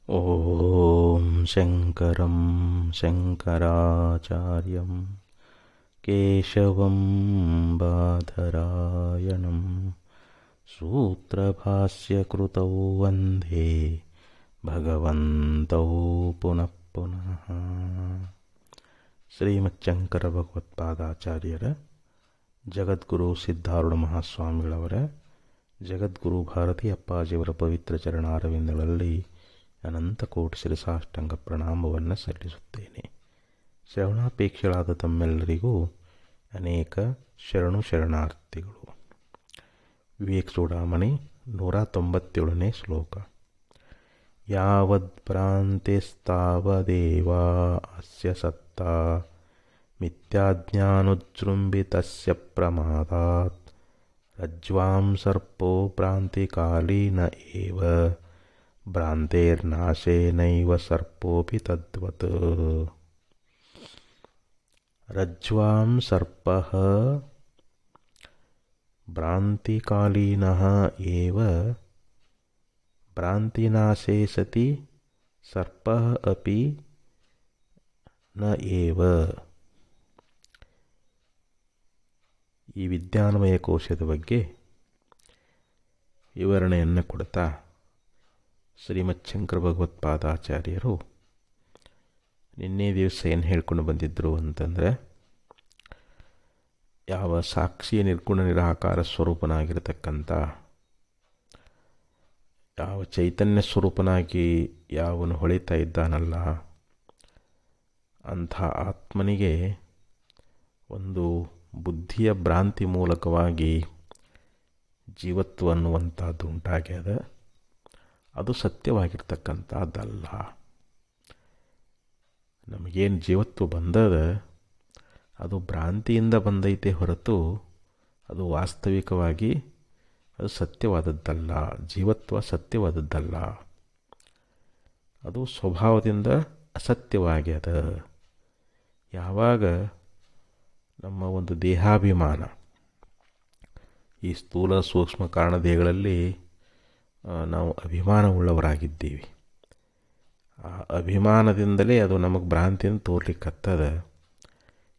ಓಂ ಶಂಕರಂ ಶಂಕರಾಚಾರ್ಯಂ ಕೇಶವಂ ಬಾದರಾಯಣಂ ಸೂತ್ರಭಾಷ್ಯಕೃತೌ ವಂದೇ ಭಗವಂತೌ ಪುನಃ ಪುನಃ. ಶ್ರೀಮಚ್ಚಂಕರ ಭಗವತ್ಪಾದಾಚಾರ್ಯರ ಜಗದ್ಗುರು ಸಿದ್ಧಾರೂಢ ಮಹಾಸ್ವಾಮಿಗಳವರ ಜಗದ್ಗುರು ಭಾರತೀ ಅಪ್ಪಾಜಿಯವರ ಪವಿತ್ರ ಚರಣಾರವಿಂದಗಳಲ್ಲಿ ಅನಂತ ಕೋಟಿ ಶಿರಸಾಷ್ಟಾಂಗ ಪ್ರಣಾಮವನ್ನು ಸಲ್ಲಿಸುತ್ತೇನೆ. ಶ್ರವಣಾಪೇಕ್ಷೆಗಳಾದ ತಮ್ಮೆಲ್ಲರಿಗೂ ಅನೇಕ ಶರಣಾರ್ಥಿಗಳು. ವಿವೇಕ ಚೂಡಾಮಣಿ 197ನೇ ಶ್ಲೋಕ. ಯಾವದ್ಭ್ರಾಂತಿಸ್ತಾವದೇವ ಅಸ್ಯ ಸತ್ತಾ ಮಿಥ್ಯಾಜ್ಞಾನೋಜ್ಜೃಂಭಿತಸ್ಯ ಪ್ರಮಾದಾತ್ ರಜ್ಜ್ವಾಂ ಸರ್ಪೋ ಭ್ರಾಂತಿಕಾಲೀನ ಏವ ಭ್ರಾಂತೇರ್ನಾಶೇನೈವ ಸರ್ಪೋಪಿ ತದ್ವತ್. ರಜ್ಜ್ವಾಂ ಸರ್ಪಃ ಭ್ರಾಂತಿಕಾಲೀನಃ ಏವ ಭ್ರಾಂತಿನಾಶೇ ಸತಿ ಸರ್ಪಃ ಅಪಿ ನ ಏವ. ಈ ವಿಜ್ಞಾನಮಯ ಕೋಶದ ಬಗ್ಗೆ ವಿವರಣೆಯನ್ನು ಕೊಡ್ತಾ ಶ್ರೀಮಚ್ಚಂಕರ ಭಗವತ್ಪಾದಾಚಾರ್ಯರು ನಿನ್ನೆ ದಿವಸ ಏನು ಹೇಳ್ಕೊಂಡು ಬಂದಿದ್ದರು ಅಂತಂದರೆ, ಯಾವ ಸಾಕ್ಷಿ ನಿರ್ಗುಣ ನಿರಾಕಾರ ಸ್ವರೂಪನಾಗಿರತಕ್ಕಂಥ ಯಾವ ಚೈತನ್ಯ ಸ್ವರೂಪನಾಗಿ ಯಾವನು ಹೊಳಿತಾ ಇದ್ದಾನಲ್ಲ, ಅಂಥ ಆತ್ಮನಿಗೆ ಒಂದು ಬುದ್ಧಿಯ ಭ್ರಾಂತಿ ಮೂಲಕವಾಗಿ ಜೀವತ್ವ ಅನ್ನುವಂಥದ್ದು ಉಂಟಾಗ್ಯದ. ಅದು ಸತ್ಯವಾಗಿರ್ತಕ್ಕಂಥದ್ದಲ್ಲ. ನಮಗೇನು ಜೀವತ್ವ ಬಂದದ ಅದು ಭ್ರಾಂತಿಯಿಂದ ಬಂದೈತೆ ಹೊರತು ಅದು ವಾಸ್ತವಿಕವಾಗಿ ಅದು ಸತ್ಯವಾದದ್ದಲ್ಲ. ಜೀವತ್ವ ಸತ್ಯವಾದದ್ದಲ್ಲ, ಅದು ಸ್ವಭಾವದಿಂದ ಅಸತ್ಯವಾಗ್ಯದ. ಯಾವಾಗ ನಮ್ಮ ಒಂದು ದೇಹಾಭಿಮಾನ, ಈ ಸ್ಥೂಲ ಸೂಕ್ಷ್ಮ ಕಾರಣದೇಹಗಳಲ್ಲಿ ನಾವು ಅಭಿಮಾನವುಳ್ಳವರಾಗಿದ್ದೀವಿ. ಆ ಅಭಿಮಾನದಿಂದಲೇ ಅದು ನಮಗೆ ಭ್ರಾಂತಿಯನ್ನು ತೋರ್ಲಿಕ್ಕತ್ತದ.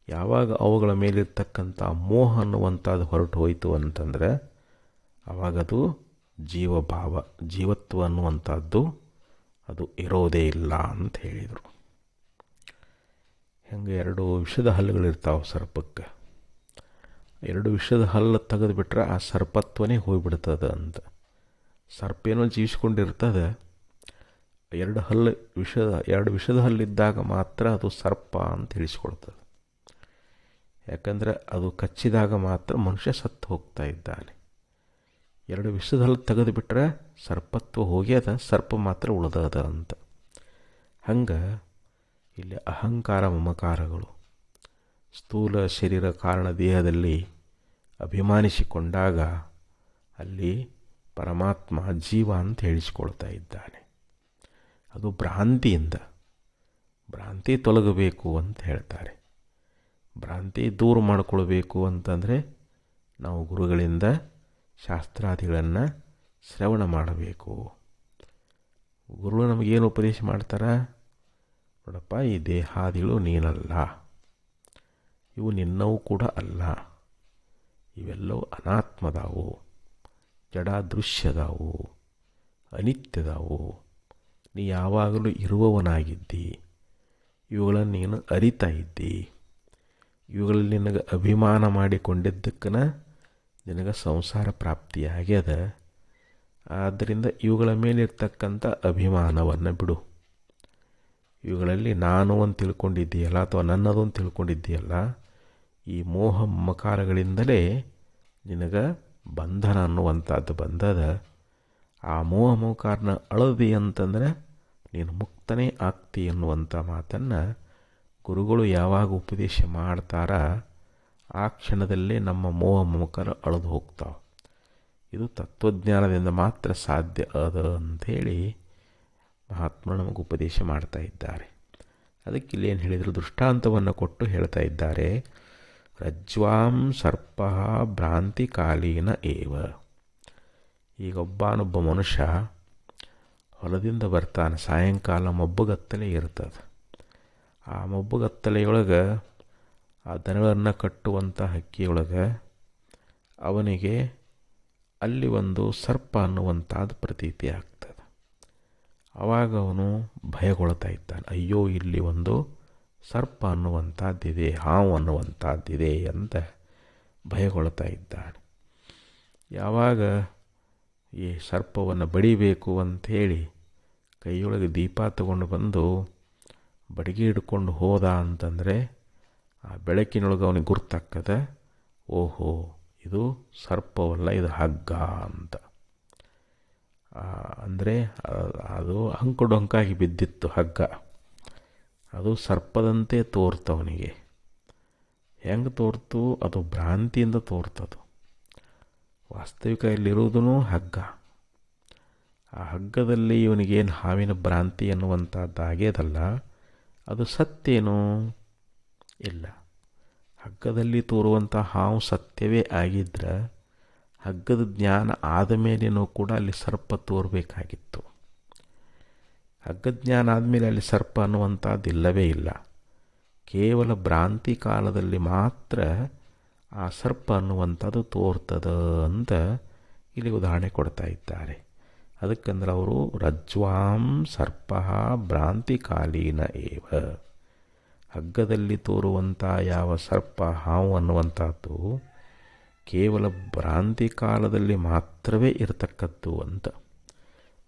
ಯಾವಾಗ ಅವುಗಳ ಮೇಲಿರ್ತಕ್ಕಂಥ ಮೋಹ ಅನ್ನುವಂಥದ್ದು ಹೊರಟು ಹೋಯಿತು ಅಂತಂದರೆ ಆವಾಗದು ಜೀವಭಾವ, ಜೀವತ್ವ ಅನ್ನುವಂಥದ್ದು ಅದು ಇರೋದೇ ಇಲ್ಲ ಅಂತ ಹೇಳಿದರು. ಹೆಂಗೆ 2 ವಿಷದ ಹಲ್ಲುಗಳಿರ್ತಾವೆ ಸರ್ಪಕ್ಕೆ, 2 ವಿಷದ ಹಲ್ಲು ತೆಗೆದುಬಿಟ್ರೆ ಆ ಸರ್ಪತ್ವನೇ ಹೋಗಿಬಿಡ್ತದೆ ಅಂತ. ಸರ್ಪೇನೋ ಜೀವಿಸ್ಕೊಂಡಿರ್ತದೆ, 2 ವಿಷದ ಹಲ್ಲಿದ್ದಾಗ ಮಾತ್ರ ಅದು ಸರ್ಪ ಅಂತ ತಿಳಿಸ್ಕೊಳ್ತದೆ. ಯಾಕಂದರೆ ಅದು ಕಚ್ಚಿದಾಗ ಮಾತ್ರ ಮನುಷ್ಯ ಸತ್ತು ಹೋಗ್ತಾ ಇದ್ದಾನೆ. 2 ವಿಷದ ಹಲ್ಲು ತೆಗೆದುಬಿಟ್ರೆ ಸರ್ಪತ್ವ ಹೋಗ್ಯದ, ಸರ್ಪ ಮಾತ್ರ ಉಳಿದದ ಅಂತ. ಹಂಗೆ ಇಲ್ಲಿ ಅಹಂಕಾರ ಮಮಕಾರಗಳು ಸ್ಥೂಲ ಶರೀರ ಕಾರಣ ದೇಹದಲ್ಲಿ ಅಭಿಮಾನಿಸಿಕೊಂಡಾಗ ಅಲ್ಲಿ ಪರಮಾತ್ಮ ಜೀವ ಅಂತ ಹೇಳಿಸಿಕೊಳ್ತಾ ಇದ್ದಾನೆ. ಅದು ಭ್ರಾಂತಿಯಿಂದ, ಭ್ರಾಂತಿ ತೊಲಗಬೇಕು ಅಂತ ಹೇಳ್ತಾರೆ. ಭ್ರಾಂತಿ ದೂರ ಮಾಡಿಕೊಳ್ಬೇಕು ಅಂತಂದರೆ ನಾವು ಗುರುಗಳಿಂದ ಶಾಸ್ತ್ರಾದಿಗಳನ್ನು ಶ್ರವಣ ಮಾಡಬೇಕು. ಗುರುಗಳು ನಮಗೇನು ಉಪದೇಶ ಮಾಡ್ತಾರೆ? ನೋಡಪ್ಪ, ಈ ದೇಹಾದಿಗಳು ನೀನಲ್ಲ, ಇವು ನಿನ್ನವು ಕೂಡ ಅಲ್ಲ, ಇವೆಲ್ಲವೂ ಅನಾತ್ಮದಾವು, ಜಡಾದೃಶ್ಯದಾವು, ಅನಿತ್ಯದಾವು. ನೀ ಯಾವಾಗಲೂ ಇರುವವನಾಗಿದ್ದಿ, ಇವುಗಳನ್ನು ನೀನು ಅರಿತಾ ಇದ್ದಿ. ಇವುಗಳಲ್ಲಿ ನಿನಗೆ ಅಭಿಮಾನ ಮಾಡಿಕೊಂಡಿದ್ದಕ್ಕನ ನಿನಗೆ ಸಂಸಾರ ಪ್ರಾಪ್ತಿಯಾಗ್ಯದ. ಆದ್ದರಿಂದ ಇವುಗಳ ಮೇಲಿರ್ತಕ್ಕಂಥ ಅಭಿಮಾನವನ್ನು ಬಿಡು. ಇವುಗಳಲ್ಲಿ ನಾನು ಅಂತ ತಿಳ್ಕೊಂಡಿದ್ದೀಯಲ್ಲ, ಅಥವಾ ನನ್ನದು ಅಂತ ತಿಳ್ಕೊಂಡಿದ್ದೀಯಲ್ಲ, ಈ ಮೋಹ ಮಮಕಾರಗಳಿಂದಲೇ ನಿನಗೆ ಬಂಧನ ಅನ್ನುವಂಥದ್ದು ಬಂದದ. ಆ ಮೋಹ ಮಮಕಾರನ ಅಳದಿ ಅಂತಂದರೆ ನೀನು ಮುಕ್ತನೇ ಆಗ್ತಿ ಅನ್ನುವಂಥ ಮಾತನ್ನು ಗುರುಗಳು ಯಾವಾಗ ಉಪದೇಶ ಮಾಡ್ತಾರ ಆ ಕ್ಷಣದಲ್ಲೇ ನಮ್ಮ ಮೋಹ ಮಮಕಾರ ಅಳದು ಹೋಗ್ತಾವೆ. ಇದು ತತ್ವಜ್ಞಾನದಿಂದ ಮಾತ್ರ ಸಾಧ್ಯ ಅದ ಅಂಥೇಳಿ ಮಹಾತ್ಮರು ನಮಗೆ ಉಪದೇಶ ಮಾಡ್ತಾ ಇದ್ದಾರೆ. ಅದಕ್ಕೆ ಇಲ್ಲಿ ಏನು ಹೇಳಿದರು, ದೃಷ್ಟಾಂತವನ್ನು ಕೊಟ್ಟು ಹೇಳ್ತಾ ಇದ್ದಾರೆ. ರಜ್ಜ್ವಾಂ ಸರ್ಪ ಭ್ರಾಂತಿಕಾಲೀನ ಏವ. ಈಗ ಒಬ್ಬ ಮನುಷ್ಯ ಹೊಲದಿಂದ ಬರ್ತಾನೆ. ಸಾಯಂಕಾಲ ಮಬ್ಬುಗತ್ತಲೆ ಇರ್ತದೆ. ಆ ಮಬ್ಬುಗತ್ತಲೆಯೊಳಗೆ ಆ ದನಗಳನ್ನು ಕಟ್ಟುವಂಥ ಹಕ್ಕಿಯೊಳಗೆ ಅವನಿಗೆ ಅಲ್ಲಿ ಒಂದು ಸರ್ಪ ಅನ್ನುವಂಥದ್ದು ಪ್ರತೀತಿ ಆಗ್ತದೆ. ಆವಾಗ ಅವನು ಭಯಗೊಳ್ತಾ ಇದ್ದಾನೆ. ಅಯ್ಯೋ, ಇಲ್ಲಿ ಒಂದು ಸರ್ಪ ಅನ್ನುವಂಥದ್ದಿದೆ, ಹಾವು ಅನ್ನುವಂಥದ್ದಿದೆ ಅಂತ ಭಯಗೊಳ್ತಾ ಇದ್ದಾನೆ. ಯಾವಾಗ ಈ ಸರ್ಪವನ್ನು ಬಡಿಬೇಕು ಅಂಥೇಳಿ ಕೈಯೊಳಗೆ ದೀಪ ತಗೊಂಡು ಬಂದು ಬಡಿಗೆ ಹಿಡ್ಕೊಂಡು ಹೋದ ಅಂತಂದರೆ ಆ ಬೆಳಕಿನೊಳಗೆ ಅವನಿಗೆ ಗುರ್ತಾಗ್ತದೆ, ಓಹೋ ಇದು ಸರ್ಪವಲ್ಲ, ಇದು ಹಗ್ಗ ಅಂತ. ಅಂದರೆ ಅದು ಅಂಕು ಡೊಂಕಾಗಿ ಬಿದ್ದಿತ್ತು ಹಗ್ಗ. ಅದು ಸರ್ಪದಂತೆ ತೋರ್ತವನಿಗೆ. ಹೆಂಗೆ ತೋರ್ತು? ಅದು ಭ್ರಾಂತಿಯಿಂದ ತೋರ್ತದು. ವಾಸ್ತವಿಕ ಇಲ್ಲಿರುವುದೂ ಹಗ್ಗ. ಆ ಹಗ್ಗದಲ್ಲಿ ಇವನಿಗೇನು ಹಾವಿನ ಭ್ರಾಂತಿ ಅನ್ನುವಂಥದ್ದಾಗೇದಲ್ಲ, ಅದು ಸತ್ಯೇನೋ ಇಲ್ಲ. ಹಗ್ಗದಲ್ಲಿ ತೋರುವಂಥ ಹಾವು ಸತ್ಯವೇ ಆಗಿದ್ದರೆ ಹಗ್ಗದ ಜ್ಞಾನ ಆದ ಮೇಲೇನೂ ಕೂಡ ಅಲ್ಲಿ ಸರ್ಪ ತೋರಬೇಕಾಗಿತ್ತು. ಹಗ್ಗ ಜ್ಞಾನ ಆದಮೇಲೆ ಅಲ್ಲಿ ಸರ್ಪ ಅನ್ನುವಂಥದ್ದು ಇಲ್ಲವೇ ಇಲ್ಲ. ಕೇವಲ ಭ್ರಾಂತಿ ಕಾಲದಲ್ಲಿ ಮಾತ್ರ ಆ ಸರ್ಪ ಅನ್ನುವಂಥದ್ದು ತೋರ್ತದ ಅಂತ ಇಲ್ಲಿ ಉದಾಹರಣೆ ಕೊಡ್ತಾ ಇದ್ದಾರೆ. ಅದಕ್ಕಂದ್ರೆ ಅವರು ರಜ್ವಾಂ ಸರ್ಪ ಭ್ರಾಂತಿಕಾಲೀನ ಏವ, ಹಗ್ಗದಲ್ಲಿ ತೋರುವಂಥ ಯಾವ ಸರ್ಪ ಹಾವು ಅನ್ನುವಂಥದ್ದು ಕೇವಲ ಭ್ರಾಂತಿ ಕಾಲದಲ್ಲಿ ಮಾತ್ರವೇ ಇರತಕ್ಕದ್ದು ಅಂತ.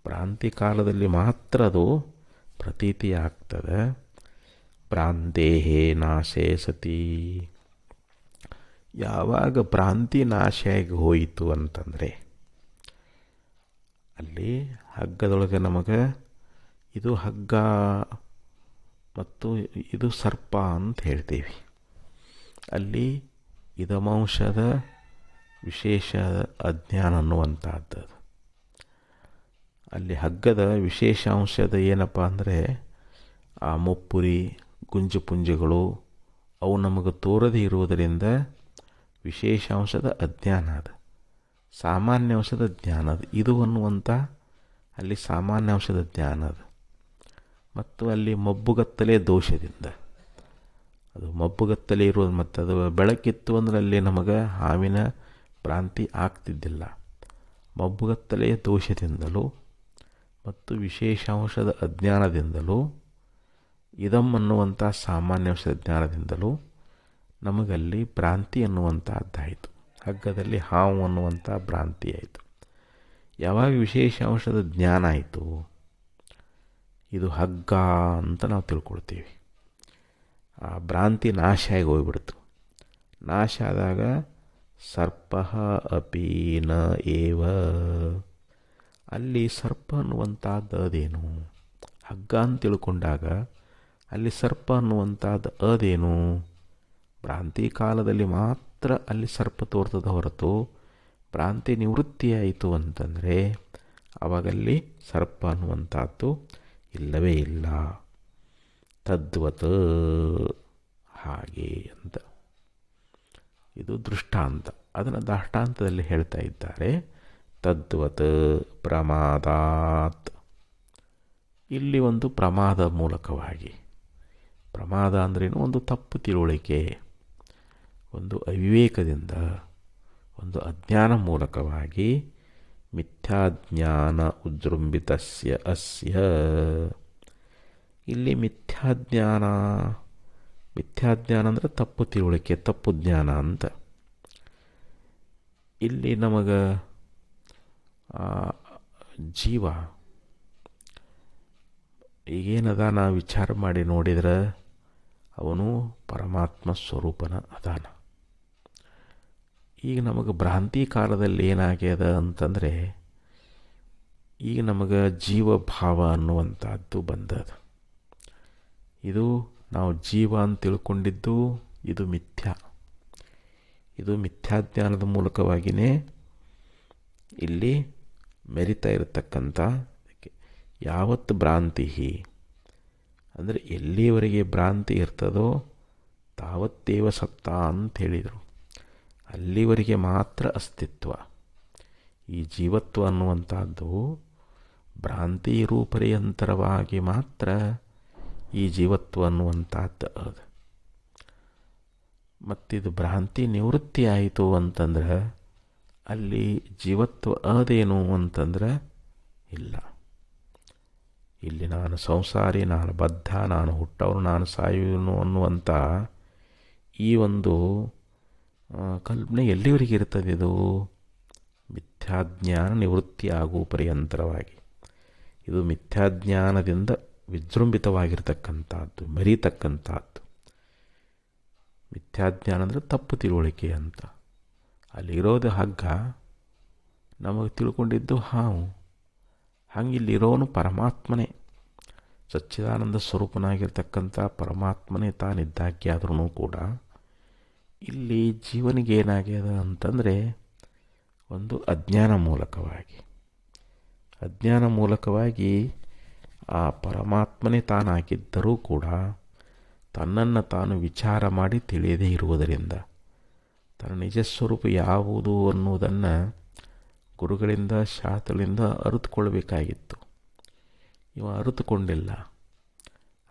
ಭ್ರಾಂತಿ ಕಾಲದಲ್ಲಿ ಮಾತ್ರ ಅದು ಪ್ರತೀತಿ ಆಗ್ತದೆ. ಭ್ರಾಂತೇಹೇ ನಾಶೇ ಸತಿ, ಯಾವಾಗ ಭ್ರಾಂತಿ ನಾಶ ಆಗಿ ಹೋಯಿತು ಅಂತಂದರೆ ಅಲ್ಲಿ ಹಗ್ಗದೊಳಗೆ ನಮಗೆ ಇದು ಹಗ್ಗ ಮತ್ತು ಇದು ಸರ್ಪ ಅಂತ ಹೇಳ್ತೀವಿ. ಅಲ್ಲಿ ಇದಮಾಂಶದ ವಿಶೇಷ ಅಜ್ಞಾನ ಅನ್ನುವಂಥದ್ದು. ಅಲ್ಲಿ ಹಗ್ಗದ ವಿಶೇಷ ಅಂಶದ ಏನಪ್ಪ ಅಂದರೆ ಆ ಮುಪ್ಪುರಿ ಗುಂಜುಪುಂಜಗಳು ಅವು ನಮಗೆ ತೋರದೇ ಇರುವುದರಿಂದ ವಿಶೇಷಾಂಶದ ಅಜ್ಞಾನ ಅದು. ಸಾಮಾನ್ಯಾಂಶದ ಜ್ಞಾನ ಅದು. ಇದು ಅನ್ನುವಂಥ ಅಲ್ಲಿ ಸಾಮಾನ್ಯಾಂಶದ ಜ್ಞಾನ ಅದು. ಮತ್ತು ಅಲ್ಲಿ ಮಬ್ಬುಗತ್ತಲೆ ದೋಷದಿಂದ ಅದು ಮಬ್ಬುಗತ್ತಲೆ ಇರೋದು. ಮತ್ತು ಅದು ಬೆಳಕಿತ್ತು ಅಂದರೆ ಅಲ್ಲಿ ನಮಗೆ ಹಾವಿನ ಭ್ರಾಂತಿ ಆಗ್ತಿದ್ದಿಲ್ಲ. ಮಬ್ಬುಗತ್ತಲೆಯ ದೋಷದಿಂದಲೂ ಮತ್ತು ವಿಶೇಷಾಂಶದ ಅಜ್ಞಾನದಿಂದಲೂ ಇದಮ್ ಅನ್ನುವಂಥ ಸಾಮಾನ್ಯಾಂಶದ ಜ್ಞಾನದಿಂದಲೂ ನಮಗಲ್ಲಿ ಭ್ರಾಂತಿ ಅನ್ನುವಂಥದ್ದಾಯಿತು. ಹಗ್ಗದಲ್ಲಿ ಹಾವು ಅನ್ನುವಂಥ ಭ್ರಾಂತಿ ಆಯಿತು. ಯಾವಾಗ ವಿಶೇಷಾಂಶದ ಜ್ಞಾನ ಆಯಿತು, ಇದು ಹಗ್ಗ ಅಂತ ನಾವು ತಿಳ್ಕೊಳ್ತೀವಿ. ಆ ಭ್ರಾಂತಿ ನಾಶ ಆಗಿ ಹೋಗ್ಬಿಡ್ತು. ನಾಶ ಆದಾಗ ಸರ್ಪ ಅಪಿ ನ ಏವ, ಅಲ್ಲಿ ಸರ್ಪ ಅನ್ನುವಂಥದ್ದು ಅದೇನು? ಹಗ್ಗ ಅಂತ ತಿಳ್ಕೊಂಡಾಗ ಅಲ್ಲಿ ಸರ್ಪ ಅನ್ನುವಂಥದ್ದು ಅದೇನು? ಭ್ರಾಂತಿ ಕಾಲದಲ್ಲಿ ಮಾತ್ರ ಅಲ್ಲಿ ಸರ್ಪ ತೋರ್ತದ ಹೊರತು ಭ್ರಾಂತಿ ನಿವೃತ್ತಿಯಾಯಿತು ಅಂತಂದರೆ ಆವಾಗಲ್ಲಿ ಸರ್ಪ ಅನ್ನುವಂಥದ್ದು ಇಲ್ಲವೇ ಇಲ್ಲ. ತದ್ವತ್, ಹಾಗೆ ಅಂತ ಇದು ದೃಷ್ಟಾಂತ. ಅದನ್ನು ದಾಷ್ಟಾಂತದಲ್ಲಿ ಹೇಳ್ತಾ ಇದ್ದಾರೆ. ತದ್ವತ್ ಪ್ರಮಾದಾತ್, ಇಲ್ಲಿ ಒಂದು ಪ್ರಮಾದ ಮೂಲಕವಾಗಿ. ಪ್ರಮಾದ ಅಂದ್ರೇನು? ಒಂದು ತಪ್ಪು ತಿಳುವಳಿಕೆ, ಒಂದು ಅವಿವೇಕದಿಂದ, ಒಂದು ಅಜ್ಞಾನ ಮೂಲಕವಾಗಿ ಮಿಥ್ಯಾಜ್ಞಾನ ಉಜೃಂಭಿತಸ್ಯ ಅಸ್ಯ. ಇಲ್ಲಿ ಮಿಥ್ಯಾಜ್ಞಾನ ಅಂದರೆ ತಪ್ಪು ತಿಳುವಳಿಕೆ, ತಪ್ಪು ಜ್ಞಾನ ಅಂತ. ಇಲ್ಲಿ ನಮಗೆ ಜೀವ ಈಗೇನದ ನಾ ವಿಚಾರ ಮಾಡಿ ನೋಡಿದ್ರೆ ಅವನು ಪರಮಾತ್ಮ ಸ್ವರೂಪನ ಅದಾನ. ಈಗ ನಮಗೆ ಭ್ರಾಂತಿ ಕಾಲದಲ್ಲಿ ಏನಾಗ್ಯದ ಅಂತಂದರೆ ಈಗ ನಮಗೆ ಜೀವಭಾವ ಅನ್ನುವಂಥದ್ದು ಬಂದದ. ಇದು ನಾವು ಜೀವ ಅಂತ ತಿಳ್ಕೊಂಡಿದ್ದು ಇದು ಮಿಥ್ಯಾ. ಇದು ಮಿಥ್ಯಾಜ್ಞಾನದ ಮೂಲಕವಾಗಿಯೇ ಇಲ್ಲಿ ಮೆರಿತಾ ಇರತಕ್ಕಂಥ. ಯಾವತ್ತು ಭ್ರಾಂತಿ ಅಂದರೆ ಎಲ್ಲಿಯವರೆಗೆ ಭ್ರಾಂತಿ ಇರ್ತದೋ ತಾವತ್ತೇವ ಸತ್ತ ಅಂತ ಹೇಳಿದರು. ಅಲ್ಲಿವರೆಗೆ ಮಾತ್ರ ಅಸ್ತಿತ್ವ. ಈ ಜೀವತ್ವ ಅನ್ನುವಂಥದ್ದು ಭ್ರಾಂತಿ ರೂಪರ್ಯಂತರವಾಗಿ ಮಾತ್ರ ಈ ಜೀವತ್ವ ಅನ್ನುವಂಥದ್ದು ಅದು. ಮತ್ತಿದು ಭ್ರಾಂತಿ ನಿವೃತ್ತಿ ಆಯಿತು ಅಂತಂದ್ರೆ ಅಲ್ಲಿ ಜೀವತ್ವ ಅದೇನು ಅಂತಂದ್ರೆ ಇಲ್ಲ. ಇಲ್ಲಿ ನಾನು ಸಂಸಾರಿ, ನಾನು ಬದ್ಧ, ನಾನು ಹುಟ್ಟವನು, ನಾನು ಸಾಯುವನು ಅನ್ನುವಂಥ ಈ ಒಂದು ಕಲ್ಪನೆ ಎಲ್ಲಿವರೆಗೆ ಇರ್ತದೆ? ಇದು ಮಿಥ್ಯಾಜ್ಞಾನ ನಿವೃತ್ತಿ ಆಗುವ ಪರ್ಯಂತರವಾಗಿ. ಇದು ಮಿಥ್ಯಾಜ್ಞಾನದಿಂದ ವಿಜೃಂಭಿತವಾಗಿರ್ತಕ್ಕಂಥದ್ದು, ಮರೀತಕ್ಕಂಥದ್ದು. ಮಿಥ್ಯಾಜ್ಞಾನ ಅಂದರೆ ತಪ್ಪು ತಿಳುವಳಿಕೆ ಅಂತ. ಅಲ್ಲಿರೋದು ಹಗ್ಗ, ನಮಗೆ ತಿಳ್ಕೊಂಡಿದ್ದು ಹಾವು. ಹಂಗಿಲ್ಲಿರೋನು ಪರಮಾತ್ಮನೇ, ಸಚ್ಚಿದಾನಂದ ಸ್ವರೂಪನಾಗಿರ್ತಕ್ಕಂಥ ಪರಮಾತ್ಮನೇ ತಾನಿದ್ದಾಗೆ ಆದ್ರೂ ಕೂಡ ಇಲ್ಲಿ ಜೀವನಿಗೆ ಏನಾಗ್ಯದ ಅಂತಂದರೆ ಒಂದು ಅಜ್ಞಾನ ಮೂಲಕವಾಗಿ ಆ ಪರಮಾತ್ಮನೇ ತಾನಾಗಿದ್ದರೂ ಕೂಡ ತನ್ನನ್ನು ತಾನು ವಿಚಾರ ಮಾಡಿ ತಿಳಿಯದೇ ಇರುವುದರಿಂದ ತನ್ನ ನಿಜಸ್ವರೂಪ ಯಾವುದು ಅನ್ನುವುದನ್ನು ಗುರುಗಳಿಂದ ಶಾಸ್ತ್ರಗಳಿಂದ ಅರಿತುಕೊಳ್ಬೇಕಾಗಿತ್ತು. ಇವ ಅರಿತುಕೊಂಡಿಲ್ಲ.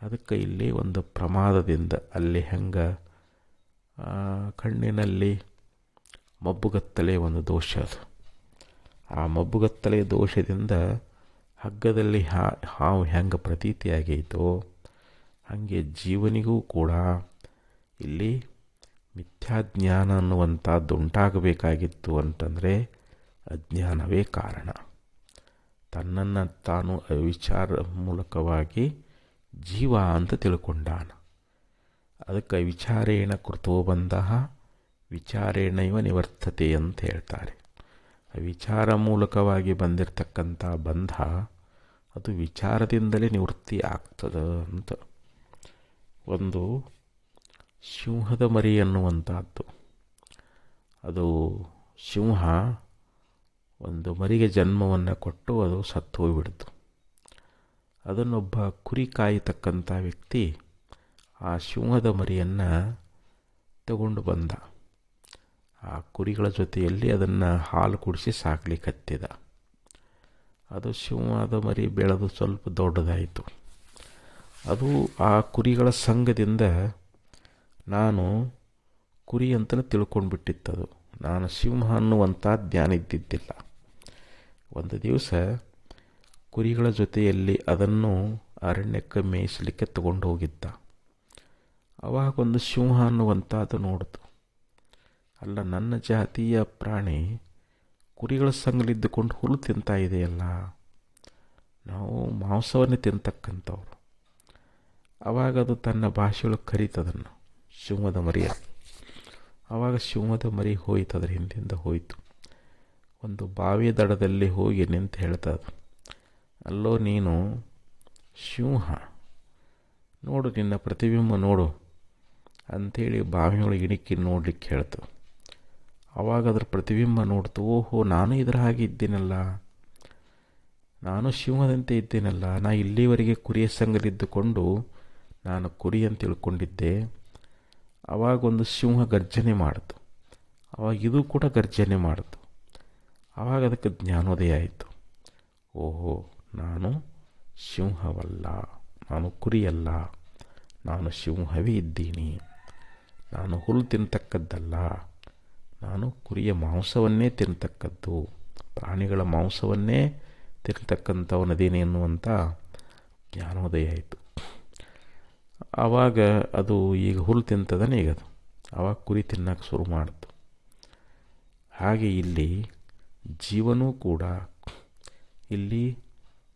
ಅದಕ್ಕೆ ಇಲ್ಲಿ ಒಂದು ಪ್ರಮಾದದಿಂದ ಅಲ್ಲಿ ಹೆಂಗೆ ಕಣ್ಣಿನಲ್ಲಿ ಮಬ್ಬುಗತ್ತಲೆ ಒಂದು ದೋಷ ಅದು. ಆ ಮಬ್ಬುಗತ್ತಲೆ ದೋಷದಿಂದ ಹಗ್ಗದಲ್ಲಿ ಹಾವು ಹೆಂಗೆ ಪ್ರತೀತಿಯಾಗೈತೋ ಹಾಗೆ ಜೀವನಿಗೂ ಕೂಡ ಇಲ್ಲಿ ಮಿಥ್ಯಾಜ್ಞಾನ ಅನ್ನುವಂಥದ್ದು ಉಂಟಾಗಬೇಕಾಗಿತ್ತು ಅಂತಂದರೆ ಅಜ್ಞಾನವೇ ಕಾರಣ. ತನ್ನನ್ನು ತಾನು ಅವಿಚಾರ ಮೂಲಕವಾಗಿ ಜೀವ ಅಂತ ತಿಳ್ಕೊಂಡಾನ. ಅದಕ್ಕೆ ವಿಚಾರೇಣ ಕೃತೋ ಬಂಧಃ ವಿಚಾರೇಣೈವ ನಿವರ್ತತೆ ಅಂತ ಹೇಳ್ತಾರೆ. ವಿಚಾರ ಮೂಲಕವಾಗಿ ಬಂದಿರತಕ್ಕಂಥ ಬಂಧ ಅದು ವಿಚಾರದಿಂದಲೇ ನಿವೃತ್ತಿ ಆಗ್ತದೆ ಅಂತ. ಒಂದು ಸಿಂಹದ ಮರಿ ಅನ್ನುವಂಥದ್ದು, ಅದು ಸಿಂಹ ಒಂದು ಮರಿಗೆ ಜನ್ಮವನ್ನು ಕೊಟ್ಟು ಅದು ಸತ್ತು ಹೋಗಿಬಿಡ್ತು. ಅದನ್ನೊಬ್ಬ ಕುರಿ ಕಾಯತಕ್ಕಂಥ ವ್ಯಕ್ತಿ ಆ ಸಿಂಹದ ಮರಿಯನ್ನು ತಗೊಂಡು ಬಂದ. ಆ ಕುರಿಗಳ ಜೊತೆಯಲ್ಲಿ ಅದನ್ನು ಹಾಲು ಕುಡಿಸಿ ಸಾಕ್ಲಿಕ್ಕತ್ತಿದ. ಅದು ಸಿಂಹದ ಮರಿ ಬೆಳೆದು ಸ್ವಲ್ಪ ದೊಡ್ಡದಾಯಿತು. ಅದು ಆ ಕುರಿಗಳ ಸಂಘದಿಂದ ನಾನು ಕುರಿ ಅಂತಲೇ ತಿಳ್ಕೊಂಡ್ಬಿಟ್ಟಿತ್ತದು. ನಾನು ಸಿಂಹ ಅನ್ನುವಂಥ ಜ್ಞಾನ ಇದ್ದಿದ್ದಿಲ್ಲ. ಒಂದು ದಿವಸ ಕುರಿಗಳ ಜೊತೆಯಲ್ಲಿ ಅದನ್ನು ಅರಣ್ಯಕ್ಕೆ ಮೇಯಿಸಲಿಕ್ಕೆ ತಗೊಂಡು ಹೋಗಿದ್ದ. ಅವಾಗ ಒಂದು ಸಿಂಹ ಅನ್ನುವಂಥದ್ದು ನೋಡಿತು, ಅಲ್ಲ ನನ್ನ ಜಾತಿಯ ಪ್ರಾಣಿ ಕುರಿಗಳ ಸಂಗಲಿದ್ದುಕೊಂಡು ಹುಲ್ಲು ತಿಂತಾ ಇದೆಯಲ್ಲ, ನಾವು ಮಾಂಸವನ್ನೇ ತಿಂತಕ್ಕಂಥವ್ರು. ಆವಾಗ ಅದು ತನ್ನ ಭಾಷೆಯೊಳಗೆ ಕರೀತದನ್ನು ಸಿಂಹದ ಮರಿಯ. ಆವಾಗ ಸಿಂಹದ ಮರಿ ಹೋಯ್ತು, ಅದರ ಹಿಂದಿಂದ ಹೋಯಿತು. ಒಂದು ಬಾವಿಯ ದಡದಲ್ಲಿ ಹೋಗಿ ನಿಂತು ಹೇಳ್ತದ, ಅಲ್ಲೋ ನೀನು ಸಿಂಹ, ನೋಡು ನಿನ್ನ ಪ್ರತಿಬಿಂಬ ನೋಡು ಅಂಥೇಳಿ ಬಾವಿಯೊಳಗೆ ಇಣಿಕಿ ನೋಡ್ಲಿಕ್ಕೆ ಹೇಳ್ತು. ಆವಾಗ ಅದ್ರ ಪ್ರತಿಬಿಂಬ ನೋಡ್ತು, ಓಹೋ ನಾನು ಇದರ ಹಾಗೆ ಇದ್ದೀನಲ್ಲ, ನಾನು ಸಿಂಹದಂತೆ ಇದ್ದೇನಲ್ಲ, ನಾ ಇಲ್ಲಿವರೆಗೆ ಕುರಿಯ ಸಂಗಲಿದ್ದುಕೊಂಡು ನಾನು ಕುರಿ ಅಂತ ತಿಳ್ಕೊಂಡಿದ್ದೆ. ಆವಾಗ ಒಂದು ಸಿಂಹ ಗರ್ಜನೆ ಮಾಡಿತು, ಆವಾಗ ಇದು ಕೂಡ ಗರ್ಜನೆ ಮಾಡಿತು. ಆವಾಗ ಅದಕ್ಕೆ ಜ್ಞಾನೋದಯ ಆಯಿತು. ಓಹೋ ನಾನು ಸಿಂಹವಲ್ಲ, ನಾನು ಕುರಿಯಲ್ಲ, ನಾನು ಸಿಂಹವೇ ಇದ್ದೀನಿ. ನಾನು ಹುಲ್ಲು ತಿಂತಕ್ಕದ್ದಲ್ಲ, ನಾನು ಕುರಿಯ ಮಾಂಸವನ್ನೇ ತಿಂತಕ್ಕದ್ದು, ಪ್ರಾಣಿಗಳ ಮಾಂಸವನ್ನೇ ತಿಂತಕ್ಕಂಥವನದೇನೆ ಎನ್ನುವಂಥ ಜ್ಞಾನೋದಯ ಆಯಿತು. ಆವಾಗ ಅದು ಈಗ ಹುಲ್ಲು ತಿಂತದನೇ ಈಗ ಅದು. ಆವಾಗ ಕುರಿ ತಿನ್ನಕ್ಕೆ ಶುರು ಮಾಡಿತು. ಹಾಗೆ ಇಲ್ಲಿ ಜೀವನೂ ಕೂಡ ಇಲ್ಲಿ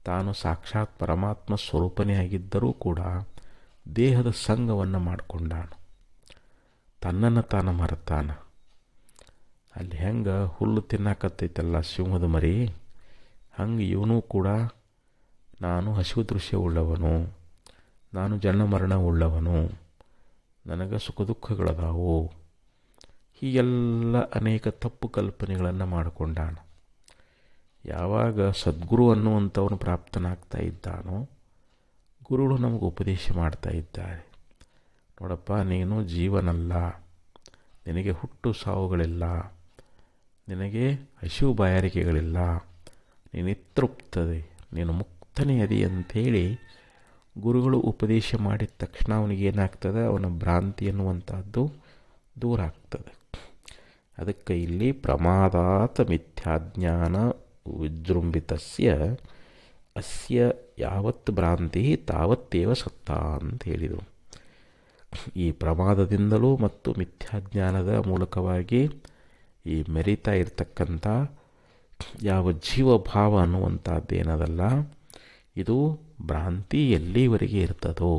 ತಾನು ಸಾಕ್ಷಾತ್ ಪರಮಾತ್ಮ ಸ್ವರೂಪನೇ ಆಗಿದ್ದರೂ ಕೂಡ ದೇಹದ ಸಂಘವನ್ನು ಮಾಡಿಕೊಂಡಾನು, ತನ್ನನ್ನು ತಾನು ಮರೆತಾನ. ಅಲ್ಲಿ ಹೆಂಗೆ ಹುಲ್ಲು ತಿನ್ನಕತ್ತೈತಲ್ಲ ಸಿಂಹದ ಮರಿ, ಹಂಗೆ ಇವನು ಕೂಡ ನಾನು ಹಸಿವು ದೃಶ್ಯ ಉಳ್ಳವನು, ನಾನು ಜನ್ಮ ಮರಣ ಉಳ್ಳವನು, ನನಗೆ ಸುಖ ದುಃಖಗಳದಾವು, ಹೀಗೆಲ್ಲ ಅನೇಕ ತಪ್ಪು ಕಲ್ಪನೆಗಳನ್ನು ಮಾಡಿಕೊಂಡಾನ. ಯಾವಾಗ ಸದ್ಗುರು ಅನ್ನುವಂಥವನು ಪ್ರಾಪ್ತನಾಗ್ತಾ ಇದ್ದಾನೋ ಗುರುಗಳು ನಮಗೆ ಉಪದೇಶ ಮಾಡ್ತಾ ಇದ್ದಾರೆ, ನೋಡಪ್ಪ ನೀನು ಜೀವನಲ್ಲ, ನಿನಗೆ ಹುಟ್ಟು ಸಾವುಗಳಿಲ್ಲ, ನಿನಗೆ ಹಸಿವು ಬಾಯಾರಿಕೆಗಳಿಲ್ಲ, ನೀನು ತೃಪ್ತದೆ, ನೀನು ಮುಕ್ತನೇ ಅದಿ ಅಂಥೇಳಿ ಗುರುಗಳು ಉಪದೇಶ ಮಾಡಿದ ತಕ್ಷಣ ಅವನಿಗೇನಾಗ್ತದೆ, ಅವನ ಭ್ರಾಂತಿ ಅನ್ನುವಂಥದ್ದು ದೂರ ಆಗ್ತದೆ. ಅದಕ್ಕೆ ಇಲ್ಲಿ ಪ್ರಮಾದಾತ್ ಮಿಥ್ಯಾಜ್ಞಾನ ವಿಜೃಂಭಿತಸ್ಯ ಅಸ್ಯ ಯಾವತ್ ಭ್ರಾಂತಿ ತಾವತ್ತೇವ ಸತ್ತ ಅಂತ ಹೇಳಿದರು. ಈ ಪ್ರಮಾದದಿಂದಲೂ ಮತ್ತು ಮಿಥ್ಯಾಜ್ಞಾನದ ಮೂಲಕವಾಗಿ ಈ ಮೆರಿತಾ ಇರತಕ್ಕಂಥ ಯಾವ ಜೀವಭಾವ ಅನ್ನುವಂಥದ್ದೇನದಲ್ಲ, ಇದು ಭ್ರಾಂತಿ ಎಲ್ಲಿವರೆಗೆ ಇರ್ತದೋ,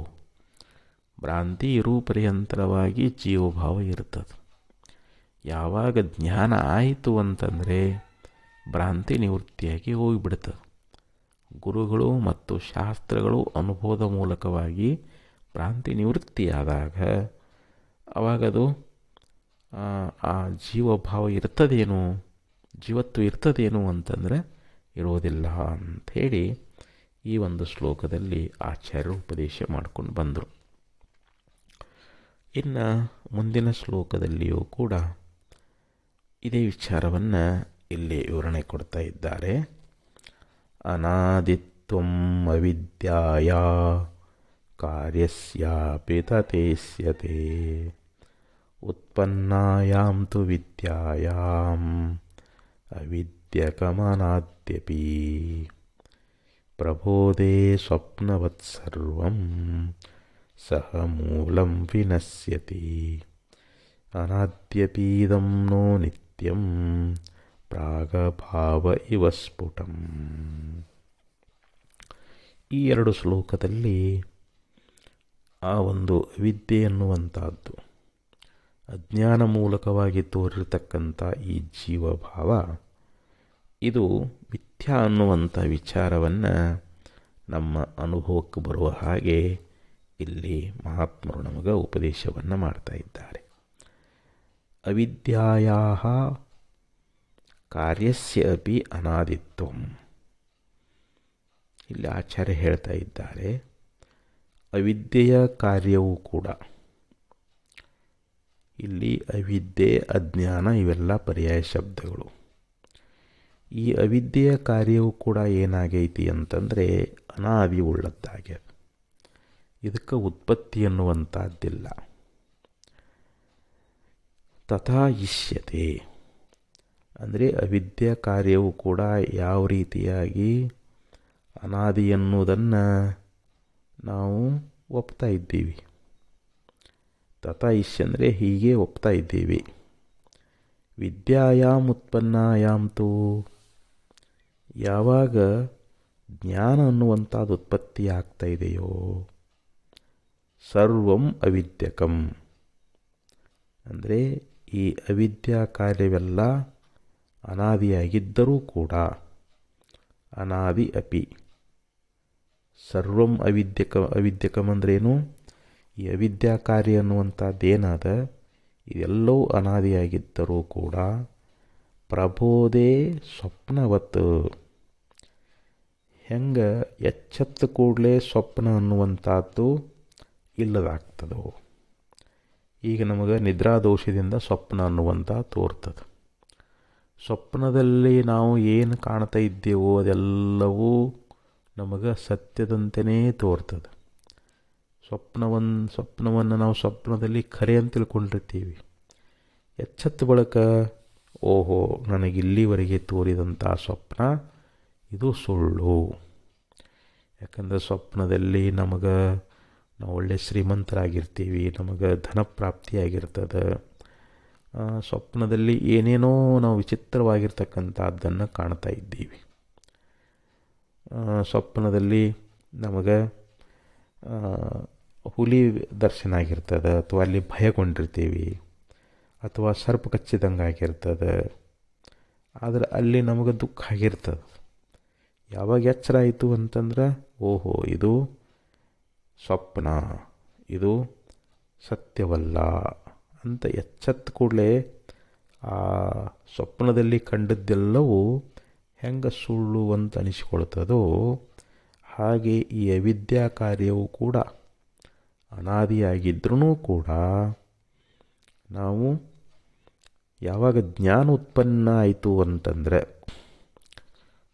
ಭ್ರಾಂತಿ ಇರೂ ಪರ್ಯಂತರವಾಗಿ ಜೀವಭಾವ ಇರ್ತದೆ. ಯಾವಾಗ ಜ್ಞಾನ ಆಯಿತು ಅಂತಂದರೆ ಭ್ರಾಂತಿ ನಿವೃತ್ತಿಯಾಗಿ ಹೋಗಿಬಿಡ್ತದೆ. ಗುರುಗಳು ಮತ್ತು ಶಾಸ್ತ್ರಗಳು ಅನುಭವದ ಮೂಲಕವಾಗಿ ಭ್ರಾಂತಿ ನಿವೃತ್ತಿಯಾದಾಗ ಅವಾಗದು ಆ ಜೀವಭಾವ ಇರ್ತದೇನು, ಜೀವತ್ವ ಇರ್ತದೇನು ಅಂತಂದರೆ ಇರೋದಿಲ್ಲ ಅಂಥೇಳಿ ಈ ಒಂದು ಶ್ಲೋಕದಲ್ಲಿ ಆಚಾರ್ಯರು ಉಪದೇಶ ಮಾಡ್ಕೊಂಡು ಬಂದರು. ಇನ್ನು ಮುಂದಿನ ಶ್ಲೋಕದಲ್ಲಿಯೂ ಕೂಡ ಇದೇ ವಿಚಾರವನ್ನು ಇಲ್ಲಿ ವಿವರಣೆ ಕೊಡ್ತಾ ಇದ್ದಾರೆ. ಅನಾದಿತ್ವಂ ಅವಿದ್ಯಾಯ ಕಾರ್ಯಸ್ಯಾಪಿ ತಥೇಸ್ಯತೆ ಉತ್ಪನ್ನಾಯಾಂ ತು ವಿದ್ಯಾಯಾಂ ಅವಿದ್ಯಕಮನಾದ್ಯಪಿ ಪ್ರಬೋಧೇ ಸ್ವಪ್ನವತ್ ಸರ್ವಂ ಸಹ ಮೂಲಂ ವಿನಶ್ಯತಿ ಅನಾದ್ಯಪೀದಂ ನೋ ನಿತ್ಯಂ ಪ್ರಾಗಭಾವ ಇವ ಸ್ಫುಟಂ. ಈ ಎರಡು ಶ್ಲೋಕದಲ್ಲಿ ಆ ಒಂದು ಅವಿದ್ಯೆ ಎನ್ನುವಂಥದ್ದು, ಅಜ್ಞಾನ ಮೂಲಕವಾಗಿ ತೋರಿರತಕ್ಕಂಥ ಈ ಜೀವಭಾವ, ಇದು ಮಿಥ್ಯಾ ಅನ್ನುವಂಥ ವಿಚಾರವನ್ನು ನಮ್ಮ ಅನುಭವಕ್ಕೆ ಬರುವ ಹಾಗೆ ಇಲ್ಲಿ ಮಹಾತ್ಮರು ನಮಗೆ ಉಪದೇಶವನ್ನು ಮಾಡ್ತಾ ಇದ್ದಾರೆ. ಅವಿದ್ಯಾಯಾ ಕಾರ್ಯಸ್ಯ ಅಪಿ ಅನಾದಿತ್ವಂ. ಇಲ್ಲಿ ಆಚಾರ್ಯ ಹೇಳ್ತಾ ಇದ್ದಾರೆ, ಅವಿದ್ಯೆಯ ಕಾರ್ಯವೂ ಕೂಡ, ಇಲ್ಲಿ ಅವಿದ್ಯೆ ಅಜ್ಞಾನ ಇವೆಲ್ಲ ಪರ್ಯಾಯ ಶಬ್ದಗಳು. ಈ ಅವಿದ್ಯೆಯ ಕಾರ್ಯವೂ ಕೂಡ ಏನಾಗೈತಿ ಅಂತಂದರೆ ಅನಾದಿ ಉಳ್ಳದ್ದಾಗ್ಯದ. ಇದಕ್ಕೆ ಉತ್ಪತ್ತಿ ಅನ್ನುವಂಥದ್ದಿಲ್ಲ. ತಥಾ ಇಷ್ಯತೆ ಅಂದರೆ ಅವಿದ್ಯಾ ಕಾರ್ಯವು ಕೂಡ ಯಾವ ರೀತಿಯಾಗಿ ಅನಾದಿ ಎನ್ನುವುದನ್ನು ನಾವು ಒಪ್ತಾ ಇದ್ದೀವಿ. ತಥಾ ಇಷ್ಯ ಅಂದರೆ ಹೀಗೆ ಒಪ್ತಾ ಇದ್ದೀವಿ. ವಿದ್ಯಾಯಾಮ್ ಉತ್ಪನ್ನಾಯಾಂತು, ಯಾವಾಗ ಜ್ಞಾನ ಅನ್ನುವಂಥದ್ದು ಉತ್ಪತ್ತಿ ಆಗ್ತಾ ಇದೆಯೋ, ಸರ್ವಂ ಅವಿದ್ಯಕಂ ಅಂದರೆ ಈ ಅವಿದ್ಯಾ ಕಾರ್ಯವೆಲ್ಲ ಅನಾದಿಯಾಗಿದ್ದರೂ ಕೂಡ, ಅನಾದಿ ಅಪಿ ಸರ್ವಂ ಅವಿದ್ಯಕಂ ಅಂದ್ರೇನು, ಈ ಅವಿದ್ಯಾ ಕಾರ್ಯ ಅನ್ನುವಂಥದ್ದೇನಾದ ಇದೆಲ್ಲವೂ ಅನಾದಿಯಾಗಿದ್ದರೂ ಕೂಡ ಪ್ರಬೋಧೆ ಸ್ವಪ್ನವತ್, ಹೆಂಗೆ ಎಚ್ಚೆತ್ತ ಕೂಡಲೇ ಸ್ವಪ್ನ ಅನ್ನುವಂಥದ್ದು ಇಲ್ಲದಾಗ್ತದೋ. ಈಗ ನಮಗೆ ನಿದ್ರಾದೋಷದಿಂದ ಸ್ವಪ್ನ ಅನ್ನುವಂಥ ತೋರ್ತದೆ. ಸ್ವಪ್ನದಲ್ಲಿ ನಾವು ಏನು ಕಾಣ್ತಾ ಇದ್ದೇವೋ ಅದೆಲ್ಲವೂ ನಮಗೆ ಸತ್ಯದಂತೆಯೇ ತೋರ್ತದೆ. ಸ್ವಪ್ನವನ್ನು ನಾವು ಸ್ವಪ್ನದಲ್ಲಿ ಖರೆ ಅಂತ ತಿಳ್ಕೊಂಡಿರ್ತೀವಿ. ಎಚ್ಚೆತ್ತ ಬಳಿಕ ಓಹೋ, ನನಗಿಲ್ಲಿವರೆಗೆ ತೋರಿದಂಥ ಸ್ವಪ್ನ ಇದು ಸುಳ್ಳು. ಯಾಕಂದರೆ ಸ್ವಪ್ನದಲ್ಲಿ ನಮಗೆ ನಾವು ಒಳ್ಳೆ ಶ್ರೀಮಂತರಾಗಿರ್ತೀವಿ, ನಮಗೆ ಧನ ಪ್ರಾಪ್ತಿಯಾಗಿರ್ತದೆ. ಸ್ವಪ್ನದಲ್ಲಿ ಏನೇನೋ ನಾವು ವಿಚಿತ್ರವಾಗಿರ್ತಕ್ಕಂಥದ್ದನ್ನು ಕಾಣ್ತಾ ಇದ್ದೀವಿ. ಸ್ವಪ್ನದಲ್ಲಿ ನಮಗೆ ಹುಲಿ ದರ್ಶನ ಆಗಿರ್ತದೆ, ಅಥವಾ ಅಲ್ಲಿ ಭಯಗೊಂಡಿರ್ತೀವಿ, ಅಥವಾ ಸರ್ಪ ಕಚ್ಚಿದಂಗೆ ಆಗಿರ್ತದೆ. ಆದರೆ ಅಲ್ಲಿ ನಮಗೆ ದುಃಖ ಆಗಿರ್ತದೆ. ಯಾವಾಗ ಎಚ್ಚರ ಆಯಿತು ಅಂತಂದ್ರೆ ಓಹೋ, ಇದು ಸ್ವಪ್ನ, ಇದು ಸತ್ಯವಲ್ಲ ಅಂತ ಎಚ್ಚೆತ್ತ ಕೂಡಲೇ ಆ ಸ್ವಪ್ನದಲ್ಲಿ ಕಂಡದ್ದೆಲ್ಲವೂ ಹೆಂಗೆ ಸುಳ್ಳು ಅಂತ ಅನಿಸ್ಕೊಳ್ತದೋ ಹಾಗೆ ಈ ಅವಿದ್ಯಾ ಕಾರ್ಯವು ಕೂಡ ಅನಾದಿಯಾಗಿದ್ರೂ ಕೂಡ ನಾವು ಯಾವಾಗ ಜ್ಞಾನ ಉತ್ಪನ್ನ ಆಯಿತು ಅಂತಂದರೆ,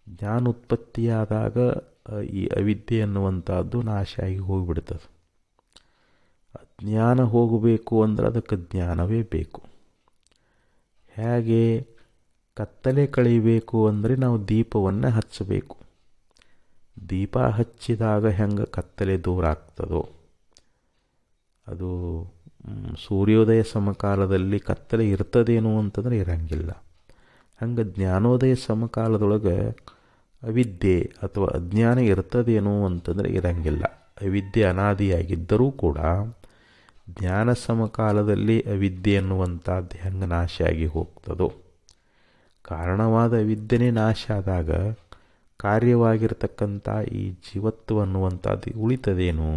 ಜ್ಞಾನ ಉತ್ಪತ್ತಿಯಾದಾಗ ಈ ಅವಿದ್ಯೆ ಅನ್ನುವಂಥದ್ದು ನಾಶ ಆಗಿ ಹೋಗಿಬಿಡ್ತದೆ. ಅಜ್ಞಾನ ಹೋಗಬೇಕು ಅಂದ್ರೆ ಅದಕ್ಕೆ ಜ್ಞಾನವೇ ಬೇಕು. ಹೇಗೆ ಕತ್ತಲೆ ಕಳೀಬೇಕು ಅಂದರೆ ನಾವು ದೀಪವನ್ನು ಹಚ್ಚಬೇಕು. ದೀಪ ಹಚ್ಚಿದಾಗ ಹೆಂಗೆ ಕತ್ತಲೆ ದೂರ ಆಗ್ತದೋ, ಅದು ಸೂರ್ಯೋದಯ ಸಮಕಾಲದಲ್ಲಿ ಕತ್ತಲೆ ಇರ್ತದೇನೋ ಅಂತಂದರೆ ಇರಂಗಿಲ್ಲ. ಹಂಗೆ ಜ್ಞಾನೋದಯ ಸಮಕಾಲದೊಳಗೆ ಅವಿದ್ಯೆ ಅಥವಾ ಅಜ್ಞಾನ ಇರ್ತದೇನೋ ಅಂತಂದರೆ ಇರಂಗಿಲ್ಲ. ಅವಿದ್ಯೆ ಅನಾದಿಯಾಗಿದ್ದರೂ ಕೂಡ ಜ್ಞಾನ ಸಮಕಾಲದಲ್ಲಿ ಅವಿದ್ಯೆ ಅನ್ನುವಂಥದ್ದು ಹೆಂಗೆ ನಾಶ ಆಗಿ ಹೋಗ್ತದೋ, ಕಾರಣವಾದ ಅವಿದ್ಯೆನೇ ನಾಶ ಆದಾಗ ಕಾರ್ಯವಾಗಿರ್ತಕ್ಕಂಥ ಈ ಜೀವತ್ವ ಅನ್ನುವಂಥದ್ದು ಉಳಿತದೇನು?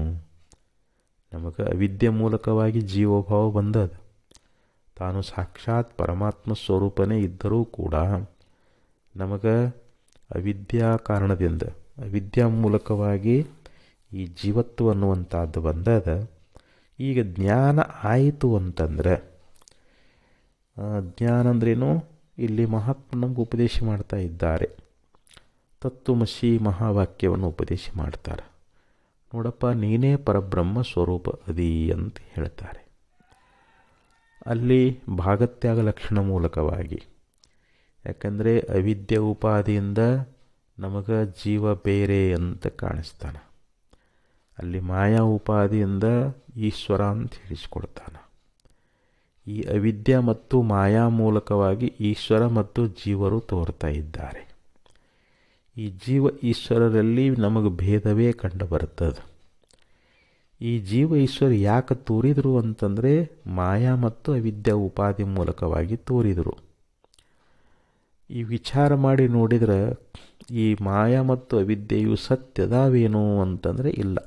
ನಮಗೆ ಅವಿದ್ಯೆ ಮೂಲಕವಾಗಿ ಜೀವಭಾವ ಬಂದದ. ತಾನು ಸಾಕ್ಷಾತ್ ಪರಮಾತ್ಮ ಸ್ವರೂಪನೇ ಇದ್ದರೂ ಕೂಡ ನಮಗೆ ಅವಿದ್ಯಾ ಕಾರಣದಿಂದ, ಅವಿದ್ಯಾ ಮೂಲಕವಾಗಿ ಈ ಜೀವತ್ವ ಅನ್ನುವಂಥದ್ದು ಬಂದದ. ಈಗ ಜ್ಞಾನ ಆಯಿತು ಅಂತಂದರೆ, ಜ್ಞಾನ ಅಂದ್ರೇನು? ಇಲ್ಲಿ ಮಹಾತ್ಮ ನಮ್ಗೆ ಉಪದೇಶ ಮಾಡ್ತಾ ಇದ್ದಾರೆ. ತತ್ವಮಸಿ ಮಹಾವಾಕ್ಯವನ್ನು ಉಪದೇಶ ಮಾಡ್ತಾರೆ. ನೋಡಪ್ಪ, ನೀನೇ ಪರಬ್ರಹ್ಮ ಸ್ವರೂಪ ಅದಿ ಅಂತ ಹೇಳ್ತಾರೆ. ಅಲ್ಲಿ ಭಾಗತ್ಯಾಗ ಲಕ್ಷಣ ಮೂಲಕವಾಗಿ, ಯಾಕಂದರೆ ಅವಿದ್ಯೆ ಉಪಾದಿಯಿಂದ ನಮಗೆ ಜೀವ ಬೇರೆ ಅಂತ ಕಾಣಿಸ್ತಾನೆ. ಅಲ್ಲಿ ಮಾಯಾ ಉಪಾದಿಯಿಂದ ಈಶ್ವರ ಅಂತ ಹೇಳಿಸ್ಕೊಡ್ತಾನೆ. ಈ ಅವಿದ್ಯೆ ಮತ್ತು ಮಾಯಾ ಮೂಲಕವಾಗಿ ಈಶ್ವರ ಮತ್ತು ಜೀವರು ತೋರ್ತಾ ಇದ್ದಾರೆ. ಈ ಜೀವ ಈಶ್ವರರಲ್ಲಿ ನಮಗೆ ಭೇದವೇ ಕಂಡು ಬರ್ತದೆ. ಈ ಜೀವ ಈಶ್ವರ ಯಾಕೆ ತೋರಿದರು ಅಂತಂದರೆ ಮಾಯಾ ಮತ್ತು ಅವಿದ್ಯಾ ಉಪಾಧಿ ಮೂಲಕವಾಗಿ ತೋರಿದರು. ಈ ವಿಚಾರ ಮಾಡಿ ನೋಡಿದರೆ ಈ ಮಾಯಾ ಮತ್ತು ಅವಿದ್ಯೆಯು ಸತ್ಯದಾವೇನು ಅಂತಂದರೆ ಇಲ್ಲ.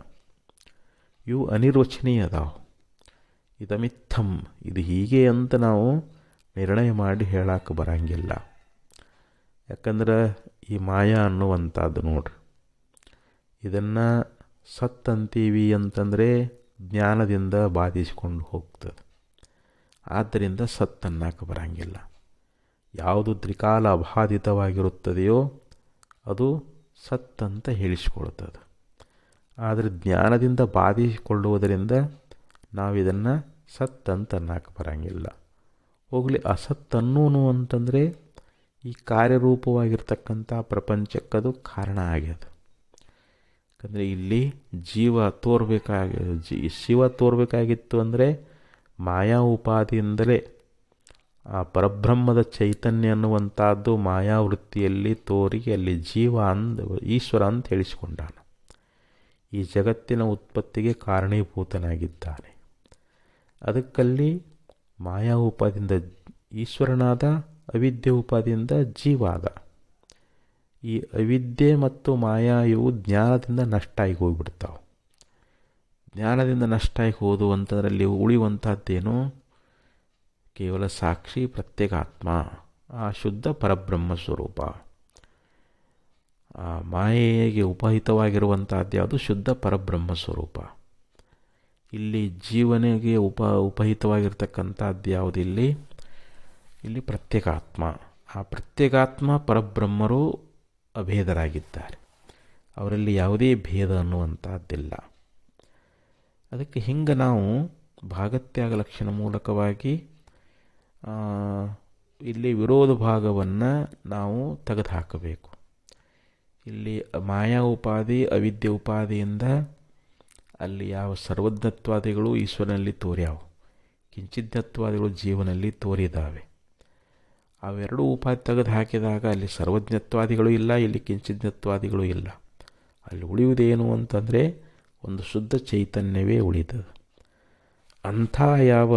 ಇವು ಅನಿರ್ವಚನೀಯ ಅದಾವ. ಇದಮಿತ್ತಂ, ಇದು ಹೀಗೆ ಅಂತ ನಾವು ನಿರ್ಣಯ ಮಾಡಿ ಹೇಳಕ್ಕೆ ಬರಂಗಿಲ್ಲ. ಯಾಕಂದ್ರೆ ಈ ಮಾಯಾ ಅನ್ನುವಂಥದ್ದು ನೋಡ್ರಿ, ಇದನ್ನು ಸತ್ ಅಂತೀವಿ ಅಂತಂದರೆ ಜ್ಞಾನದಿಂದ ಬಾಧಿಸಿಕೊಂಡು ಹೋಗ್ತದೆ. ಆದ್ದರಿಂದ ಸತ್ ಅನ್ನಕ್ಕೆ ಬರಂಗಿಲ್ಲ. ಯಾವುದು ತ್ರಿಕಾಲ ಅಬಾಧಿತವಾಗಿರುತ್ತದೆಯೋ ಅದು ಸತ್ ಅಂತ ಹೇಳಿಸ್ಕೊಳ್ತದೆ. ಆದರೆ ಜ್ಞಾನದಿಂದ ಬಾಧಿಸಿಕೊಳ್ಳುವುದರಿಂದ ನಾವಿದನ್ನು ಸತ್ ಅಂತ ಅನ್ನಕ್ಕೆ ಬರಂಗಿಲ್ಲ. ಹೋಗಲಿ, ಅಸತ್ ಅನ್ನೋನು ಅಂತಂದರೆ ಈ ಕಾರ್ಯರೂಪವಾಗಿರ್ತಕ್ಕಂಥ ಪ್ರಪಂಚಕ್ಕದು ಕಾರಣ ಆಗ್ಯದ. ಯಾಕಂದರೆ ಇಲ್ಲಿ ಶಿವ ತೋರ್ಬೇಕಾಗಿತ್ತು ಅಂದರೆ ಮಾಯಾ ಉಪಾದಿಯಿಂದಲೇ ಆ ಪರಬ್ರಹ್ಮದ ಚೈತನ್ಯ ಅನ್ನುವಂಥದ್ದು ಮಾಯಾವೃತ್ತಿಯಲ್ಲಿ ತೋರಿ ಅಲ್ಲಿ ಈಶ್ವರ ಅಂತ ಹೇಳಿಸಿಕೊಂಡಾನ. ಈ ಜಗತ್ತಿನ ಉತ್ಪತ್ತಿಗೆ ಕಾರಣೀಭೂತನಾಗಿದ್ದಾನೆ. ಅದಕ್ಕಲ್ಲಿ ಮಾಯಾ ಉಪಾದಿಯಿಂದ ಈಶ್ವರನಾದ, ಅವಿದ್ಯೆ ಉಪಾದಿಯಿಂದ ಜೀವ ಆದ. ಈ ಅವಿದ್ಯೆ ಮತ್ತು ಮಾಯಾ ಇವು ಜ್ಞಾನದಿಂದ ನಷ್ಟ ಆಗಿ ಹೋಗ್ಬಿಡ್ತಾವೆ. ಜ್ಞಾನದಿಂದ ನಷ್ಟ ಆಗಿ ಹೋದು ಅಂತಂದ್ರಲ್ಲಿ ಉಳಿಯುವಂಥದ್ದೇನು? ಕೇವಲ ಸಾಕ್ಷಿ ಪ್ರತ್ಯೇಕಾತ್ಮ, ಆ ಶುದ್ಧ ಪರಬ್ರಹ್ಮ ಸ್ವರೂಪ. ಆ ಮಾಯೆಗೆ ಉಪಹಿತವಾಗಿರುವಂಥದ್ದು ಯಾವುದು? ಶುದ್ಧ ಪರಬ್ರಹ್ಮ ಸ್ವರೂಪ. ಇಲ್ಲಿ ಜೀವನಿಗೆ ಉಪಹಿತವಾಗಿರ್ತಕ್ಕಂಥದ್ದು ಯಾವುದು? ಇಲ್ಲಿ ಪ್ರತ್ಯೇಕಾತ್ಮ. ಆ ಪ್ರತ್ಯೇಕಾತ್ಮ ಪರಬ್ರಹ್ಮರು ಅಭೇದರಾಗಿದ್ದಾರೆ. ಅವರಲ್ಲಿ ಯಾವುದೇ ಭೇದ ಅನ್ನುವಂಥದ್ದಿಲ್ಲ. ಅದಕ್ಕೆ ಹಿಂಗೆ ನಾವು ಭಾಗತ್ಯಾಗ ಲಕ್ಷಣ ಮೂಲಕವಾಗಿ ಇಲ್ಲಿ ವಿರೋಧ ಭಾಗವನ್ನು ನಾವು ತೆಗೆದುಹಾಕಬೇಕು. ಇಲ್ಲಿ ಮಾಯಾ ಉಪಾಧಿ, ಅವಿದ್ಯೆ ಉಪಾಧಿಯಿಂದ ಅಲ್ಲಿ ಯಾವ ಸರ್ವಜ್ಞತ್ವಾದಿಗಳು ಈಶ್ವರನಲ್ಲಿ ತೋರ್ಯಾವು, ಕಿಂಚಿಜ್ಞತ್ವಾದಿಗಳು ಜೀವನಲ್ಲಿ ತೋರಿದಾವೆ. ಅವೆರಡೂ ಉಪಾಧಿ ತೆಗೆದು ಹಾಕಿದಾಗ ಅಲ್ಲಿ ಸರ್ವಜ್ಞತ್ವಾದಿಗಳು ಇಲ್ಲ, ಇಲ್ಲಿ ಕಿಂಚಿಜ್ಞತ್ವಾದಿಗಳು ಇಲ್ಲ. ಅಲ್ಲಿ ಉಳಿಯುವುದೇನು ಅಂತಂದರೆ ಒಂದು ಶುದ್ಧ ಚೈತನ್ಯವೇ ಉಳಿತದೆ. ಅಂಥ ಯಾವ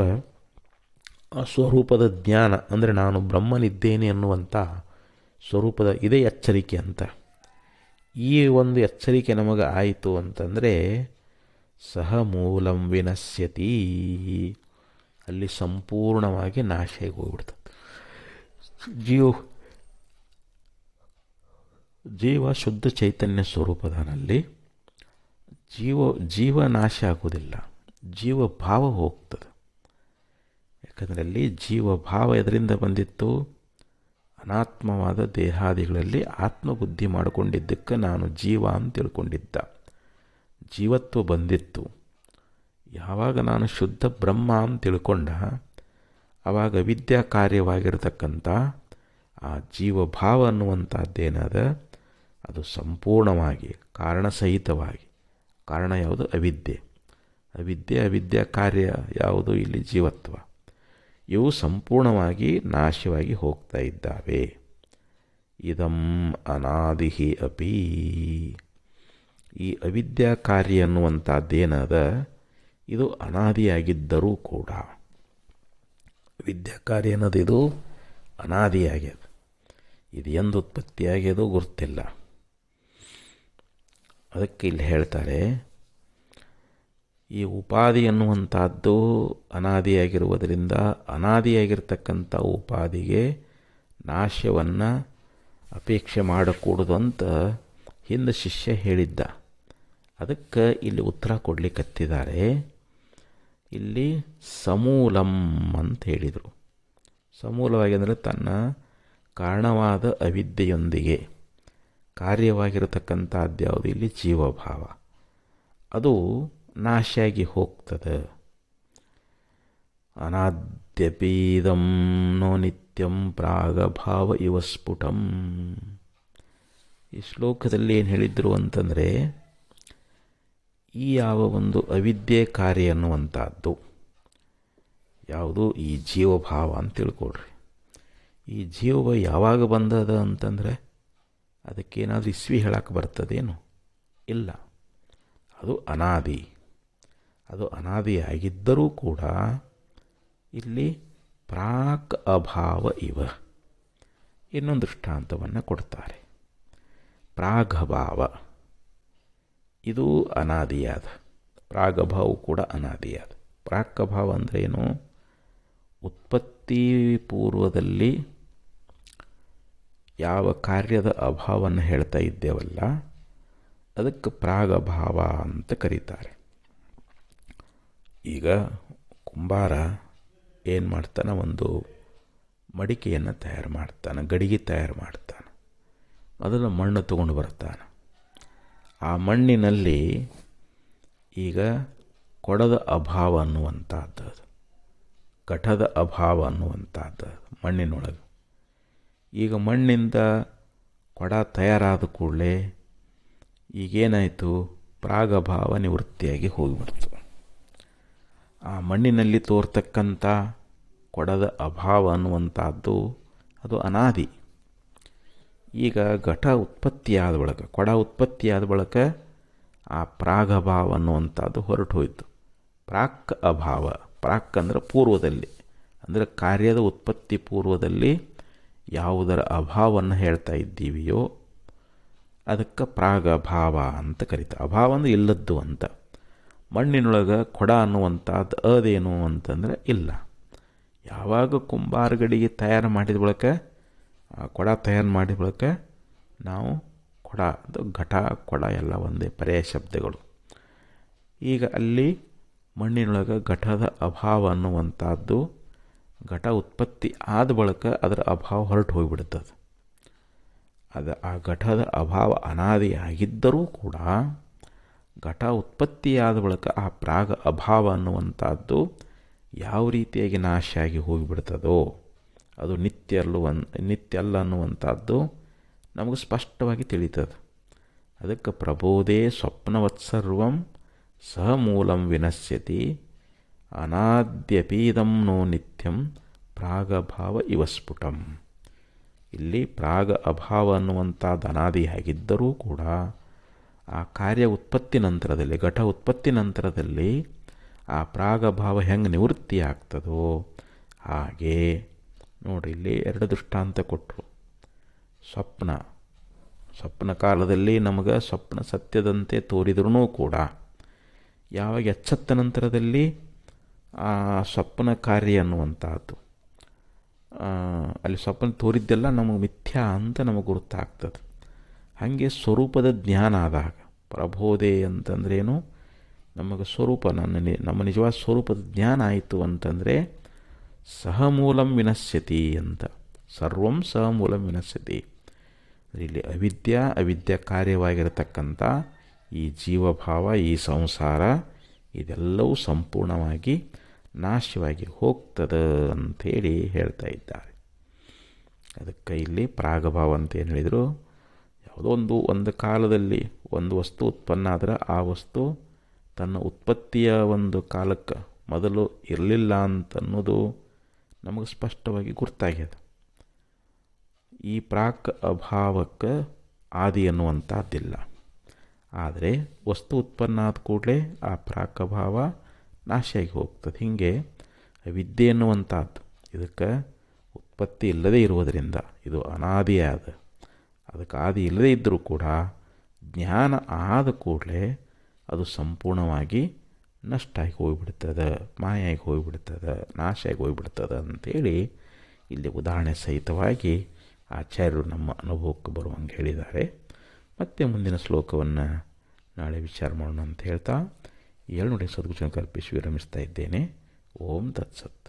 ಸ್ವರೂಪದ ಜ್ಞಾನ ಅಂದರೆ ನಾನು ಬ್ರಹ್ಮನಿದ್ದೇನೆ ಅನ್ನುವಂಥ ಸ್ವರೂಪದ ಇದೇ ಎಚ್ಚರಿಕೆ ಅಂತ. ಈ ಒಂದು ಎಚ್ಚರಿಕೆ ನಮಗೆ ಆಯಿತು ಅಂತಂದರೆ ಸಹ ಮೂಲಂ ವಿನಶ್ಯತಿ, ಅಲ್ಲಿ ಸಂಪೂರ್ಣವಾಗಿ ನಾಶ ಹೋಗ್ಬಿಡ್ತದೆ. ಜೀವ ಶುದ್ಧ ಚೈತನ್ಯ ಸ್ವರೂಪದನಲ್ಲಿ ಜೀವ ನಾಶ ಆಗೋದಿಲ್ಲ, ಜೀವಭಾವ ಹೋಗ್ತದೆ. ಯಾಕಂದರೆ ಅಲ್ಲಿ ಜೀವಭಾವ ಎದರಿಂದ ಬಂದಿತ್ತು? ಅನಾತ್ಮವಾದ ದೇಹಾದಿಗಳಲ್ಲಿ ಆತ್ಮಬುದ್ಧಿ ಮಾಡಿಕೊಂಡಿದ್ದಕ್ಕೆ ನಾನು ಜೀವ ಅಂತ ತಿಳ್ಕೊಂಡಿದ್ದ. ಜೀವತ್ವ ಬಂದಿತ್ತು. ಯಾವಾಗ ನಾನು ಶುದ್ಧ ಬ್ರಹ್ಮ ಅಂತ ತಿಳ್ಕೊಂಡ, ಆವಾಗ ವಿದ್ಯಾ ಕಾರ್ಯವಾಗಿರತಕ್ಕಂಥ ಆ ಜೀವಭಾವ ಅನ್ನುವಂಥದ್ದೇನದ ಅದು ಸಂಪೂರ್ಣವಾಗಿ ಕಾರಣಸಹಿತವಾಗಿ, ಕಾರಣ ಯಾವುದು? ಅವಿದ್ಯೆ. ಅವಿದ್ಯಾ ಕಾರ್ಯ ಯಾವುದು? ಇಲ್ಲಿ ಜೀವತ್ವ. ಇವು ಸಂಪೂರ್ಣವಾಗಿ ನಾಶವಾಗಿ ಹೋಗ್ತಾ ಇದ್ದಾವೆ. ಇದಂ ಅನಾದಿಹಿ ಅಪಿ. ಈ ಅವಿದ್ಯಾ ಕಾರ್ಯ ಅನ್ನುವಂಥದ್ದೇನದ ಇದು ಅನಾದಿಯಾಗಿದ್ದರೂ ಕೂಡ, ವಿದ್ಯಾ ಕಾರ್ಯ ಅನ್ನೋದು ಇದು ಅನಾದಿಯಾಗ್ಯದ. ಇದು ಎಂದು ಉತ್ಪತ್ತಿಯಾಗ್ಯದೋ ಗೊತ್ತಿಲ್ಲ. ಅದಕ್ಕೆ ಇಲ್ಲಿ ಹೇಳ್ತಾರೆ, ಈ ಉಪಾಧಿ ಅನ್ನುವಂಥದ್ದು ಅನಾದಿಯಾಗಿರುವುದರಿಂದ ಅನಾದಿಯಾಗಿರ್ತಕ್ಕಂಥ ಉಪಾಧಿಗೆ ನಾಶವನ್ನು ಅಪೇಕ್ಷೆ ಮಾಡಕೂಡದು ಅಂತ ಹಿಂದೆ ಶಿಷ್ಯ ಹೇಳಿದ್ದ. ಅದಕ್ಕೆ ಇಲ್ಲಿ ಉತ್ತರ ಕೊಡಲಿಕ್ಕತ್ತಿದ್ದಾರೆ. ಇಲ್ಲಿ ಸಮೂಲಂ ಅಂತ ಹೇಳಿದರು. ಸಮೂಲವಾಗಿ ಅಂದರೆ ತನ್ನ ಕಾರಣವಾದ ಅವಿದ್ಯೆಯೊಂದಿಗೆ ಕಾರ್ಯವಾಗಿರತಕ್ಕಂಥದ್ದು ಯಾವುದು? ಇಲ್ಲಿ ಜೀವಭಾವ. ಅದು ನಾಶಾಗಿ ಹೋಗ್ತದೆ. ಅನಾದ್ಯಪೀದಂ ನೋ ನಿತ್ಯಂ ಪ್ರಾಗಭಾವ ಇವ ಸ್ಫುಟಂ. ಈ ಶ್ಲೋಕದಲ್ಲಿ ಏನು ಹೇಳಿದ್ರು ಅಂತಂದರೆ, ಈ ಯಾವ ಒಂದು ಅವಿದ್ಯೆ ಕಾರ್ಯ ಅನ್ನುವಂಥದ್ದು ಯಾವುದು? ಈ ಜೀವಭಾವ ಅಂತ ತಿಳ್ಕೊಳ್ರಿ. ಈ ಜೀವ ಯಾವಾಗ ಬಂದದ ಅಂತಂದರೆ ಅದಕ್ಕೇನಾದರೂ ಇಸ್ವಿ ಹೇಳಕ್ಕೆ ಬರ್ತದೇನು? ಇಲ್ಲ. ಅದು ಅನಾದಿ. ಅದು ಅನಾದಿಯಾಗಿದ್ದರೂ ಕೂಡ ಇಲ್ಲಿ ಪ್ರಾಕ್ ಅಭಾವ ಇವ ಇನ್ನೊಂದು ದೃಷ್ಟಾಂತವನ್ನು ಕೊಡ್ತಾರೆ. ಪ್ರಾಗಭಾವ ಇದು ಅನಾದಿಯಾದ, ಪ್ರಾಗಭಾವ ಕೂಡ ಅನಾದಿಯಾದ. ಪ್ರಾಕಭಾವ ಅಂದರೆ ಏನು? ಉತ್ಪತ್ತಿ ಪೂರ್ವದಲ್ಲಿ ಯಾವ ಕಾರ್ಯದ ಅಭಾವವನ್ನು ಹೇಳ್ತಾ ಇದ್ದೇವಲ್ಲ, ಅದಕ್ಕೆ ಪ್ರಾಗಭಾವ ಅಂತ ಕರೀತಾರೆ. ಈಗ ಕುಂಬಾರ ಏನು ಮಾಡ್ತಾನೆ? ಒಂದು ಮಡಿಕೆಯನ್ನು ತಯಾರು ಮಾಡ್ತಾನೆ, ಗಡಿಗೆ ತಯಾರು ಮಾಡ್ತಾನೆ. ಅದನ್ನು ಮಣ್ಣು ತಗೊಂಡು ಬರ್ತಾನೆ. ಆ ಮಣ್ಣಿನಲ್ಲಿ ಈಗ ಕೊಡದ ಅಭಾವ ಅನ್ನುವಂಥದ್ದು, ಘಟದ ಅಭಾವ ಅನ್ನುವಂಥದ್ದು ಮಣ್ಣಿನೊಳಗೆ. ಈಗ ಮಣ್ಣಿಂದ ಕೊಡ ತಯಾರಾದ ಕೂಡಲೇ ಈಗೇನಾಯಿತು? ಪ್ರಾಗಭಾವ ನಿವೃತ್ತಿಯಾಗಿ ಹೋಗಿಬಿಡ್ತು. ಆ ಮಣ್ಣಿನಲ್ಲಿ ತೋರ್ತಕ್ಕಂಥ ಕೊಡದ ಅಭಾವ ಅನ್ನುವಂಥದ್ದು ಅದು ಅನಾದಿ. ಈಗ ಘಟ ಉತ್ಪತ್ತಿಯಾದ ಬಳಿಕ, ಕೊಡ ಉತ್ಪತ್ತಿಯಾದ ಬಳಿಕ ಆ ಪ್ರಾಗಭಾವ ಅನ್ನುವಂಥದ್ದು ಹೊರಟು ಹೋಯಿತು. ಪ್ರಾಕ್ ಅಭಾವ, ಪ್ರಾಕ್ ಅಂದರೆ ಪೂರ್ವದಲ್ಲಿ, ಅಂದರೆ ಕಾರ್ಯದ ಉತ್ಪತ್ತಿ ಪೂರ್ವದಲ್ಲಿ ಯಾವುದರ ಅಭಾವವನ್ನು ಹೇಳ್ತಾ ಇದ್ದೀವಿಯೋ ಅದಕ್ಕೆ ಪ್ರಾಗಭಾವ ಅಂತ ಕರೀತಾರೆ. ಅಭಾವ ಅಂದರೆ ಇಲ್ಲದ್ದು ಅಂತ. ಮಣ್ಣಿನೊಳಗೆ ಕೊಡ ಅನ್ನುವಂಥದ್ದು ಅದೇನು ಅಂತಂದರೆ ಇಲ್ಲ. ಯಾವಾಗ ಕುಂಬಾರ ಗಡಿಗೆ ತಯಾರು ಮಾಡಿದ ಬಳಿಕ, ಕೊಡ ತಯಾರು ಮಾಡಿದ ಬಳಿಕ ನಾವು ಕೊಡ, ಅದು ಘಟ ಕೊಡ ಎಲ್ಲ ಒಂದೇ ಪರ್ಯಾಯ ಶಬ್ದಗಳು. ಈಗ ಅಲ್ಲಿ ಮಣ್ಣಿನೊಳಗೆ ಘಟದ ಅಭಾವ ಅನ್ನುವಂಥದ್ದು ಘಟ ಉತ್ಪತ್ತಿ ಆದ ಬಳಿಕ ಅದರ ಅಭಾವ ಹೊರಟು ಹೋಗಿಬಿಡ್ತದೆ. ಆ ಘಟದ ಅಭಾವ ಅನಾದಿಯಾಗಿದ್ದರೂ ಕೂಡ ಘಟ ಉತ್ಪತ್ತಿಯಾದ ಬಳಿಕ ಆ ಪ್ರಾಗ ಅಭಾವ ಅನ್ನುವಂಥದ್ದು ಯಾವ ರೀತಿಯಾಗಿ ನಾಶ ಆಗಿ ಹೋಗಿಬಿಡ್ತದೋ ಅದು ನಿತ್ಯ ಅಲ್ಲ ಅನ್ನುವಂಥದ್ದು ನಮಗೆ ಸ್ಪಷ್ಟವಾಗಿ ತಿಳಿತದೆ. ಅದಕ್ಕೆ ಪ್ರಬೋಧೇ ಸ್ವಪ್ನವತ್ಸರ್ವಂ ಸಹ ಮೂಲಂ ವಿನಶ್ಯತಿ ಅನಾದ್ಯಪೀದಂ ನೋ ನಿತ್ಯಂ ಪ್ರಾಗಭಾವ ಇವ ಸ್ಫುಟಂ. ಇಲ್ಲಿ ಪ್ರಾಗ ಅಭಾವ ಅನ್ನುವಂಥದ್ದು ಅನಾದಿಯಾಗಿದ್ದರೂ ಕೂಡ ಆ ಕಾರ್ಯ ಉತ್ಪತ್ತಿ ನಂತರದಲ್ಲಿ, ಘಟ ಉತ್ಪತ್ತಿ ನಂತರದಲ್ಲಿ ಆ ಪ್ರಾಗಭಾವ ಹೆಂಗೆ ನಿವೃತ್ತಿ ಆಗ್ತದೋ ಹಾಗೆ ನೋಡ್ರಿ, ಇಲ್ಲಿ ಎರಡು ದೃಷ್ಟಾಂತ ಕೊಟ್ಟರು. ಸ್ವಪ್ನ ಕಾಲದಲ್ಲಿ ನಮಗೆ ಸ್ವಪ್ನ ಸತ್ಯದಂತೆ ತೋರಿದ್ರೂ ಕೂಡ ಯಾವಾಗ ಎಚ್ಚತ್ತ ನಂತರದಲ್ಲಿ ಆ ಸ್ವಪ್ನ ಕಾರ್ಯ ಅನ್ನುವಂಥದ್ದು ಅಲ್ಲಿ ಸ್ವಪ್ನ ತೋರಿದ್ದೆಲ್ಲ ನಮಗೆ ಮಿಥ್ಯಾ ಅಂತ ನಮಗೆ ಗುರುತಾಗ್ತದೆ. ಹಾಗೆ ಸ್ವರೂಪದ ಜ್ಞಾನ ಆದಾಗ, ಪ್ರಬೋಧೆ ಅಂತಂದ್ರೇನು? ನಮಗೆ ಸ್ವರೂಪ, ನಮ್ಮ ನಿಜವಾದ ಸ್ವರೂಪದ ಜ್ಞಾನ ಆಯಿತು ಅಂತಂದರೆ ಸಹ ಮೂಲಂ ವಿನಶ್ಯತಿ ಅಂತ. ಸರ್ವಂ ಸ ಮೂಲಂ ವಿನಶ್ಯತಿ. ಇಲ್ಲಿ ಅವಿದ್ಯಾ ಕಾರ್ಯವಾಗಿರತಕ್ಕಂಥ ಈ ಜೀವಭಾವ, ಈ ಸಂಸಾರ, ಇದೆಲ್ಲವೂ ಸಂಪೂರ್ಣವಾಗಿ ನಾಶವಾಗಿ ಹೋಗ್ತದೆ ಅಂಥೇಳಿ ಹೇಳ್ತಾ ಇದ್ದಾರೆ. ಅದಕ್ಕೆ ಇಲ್ಲಿ ಪ್ರಾಗಭಾವ ಅಂತ ಏನು ಹೇಳಿದರು, ಯಾವುದೋ ಒಂದು ಕಾಲದಲ್ಲಿ ಒಂದು ವಸ್ತು ಉತ್ಪನ್ನ ಆದ್ರೆ ಆ ವಸ್ತು ತನ್ನ ಉತ್ಪತ್ತಿಯ ಒಂದು ಕಾಲಕ್ಕೆ ಮೊದಲು ಇರಲಿಲ್ಲ ಅಂತನ್ನೋದು ನಮಗೆ ಸ್ಪಷ್ಟವಾಗಿ ಗುರ್ತಾಗ್ಯದ. ಈ ಪ್ರಾಕ್ ಅಭಾವಕ್ಕೆ ಆದಿ ಅನ್ನುವಂಥದ್ದಿಲ್ಲ. ಆದರೆ ವಸ್ತು ಉತ್ಪನ್ನ ಆದ ಕೂಡಲೇ ಆ ಪ್ರಾಕ್ ಅಭಾವ ನಾಶಿಯಾಗಿ ಹೋಗ್ತದೆ. ಹೀಗೆ ವಿದ್ಯೆ ಎನ್ನುವಂಥದ್ದು ಇದಕ್ಕೆ ಉತ್ಪತ್ತಿ ಇಲ್ಲದೇ ಇರುವುದರಿಂದ ಇದು ಅನಾದಿಯಾದ, ಅದಕ್ಕೆ ಆದಿ ಇಲ್ಲದೇ ಇದ್ದರೂ ಕೂಡ ಜ್ಞಾನ ಆದ ಕೂಡಲೇ ಅದು ಸಂಪೂರ್ಣವಾಗಿ ನಷ್ಟ ಆಗಿ ಹೋಗಿಬಿಡ್ತದೆ, ಮಾಯಾಗಿ ಹೋಗಿಬಿಡ್ತದೆ, ನಾಶ ಆಗಿ ಹೋಗಿಬಿಡ್ತದೆ ಅಂಥೇಳಿ ಇಲ್ಲಿ ಉದಾಹರಣೆ ಸಹಿತವಾಗಿ ಆಚಾರ್ಯರು ನಮ್ಮ ಅನುಭವಕ್ಕೆ ಬರುವಂಗೆ ಹೇಳಿದ್ದಾರೆ. ಮತ್ತೆ ಮುಂದಿನ ಶ್ಲೋಕವನ್ನು ನಾಳೆ ವಿಚಾರ ಮಾಡೋಣ ಅಂತ ಹೇಳ್ತಾ 7 ನುಡಿ ಸದ್ಗುಣ ಕಲ್ಪಿಸಿ ವಿರಮಿಸ್ತಾ ಇದ್ದೇನೆ. ಓಂ ತತ್ಸತ್.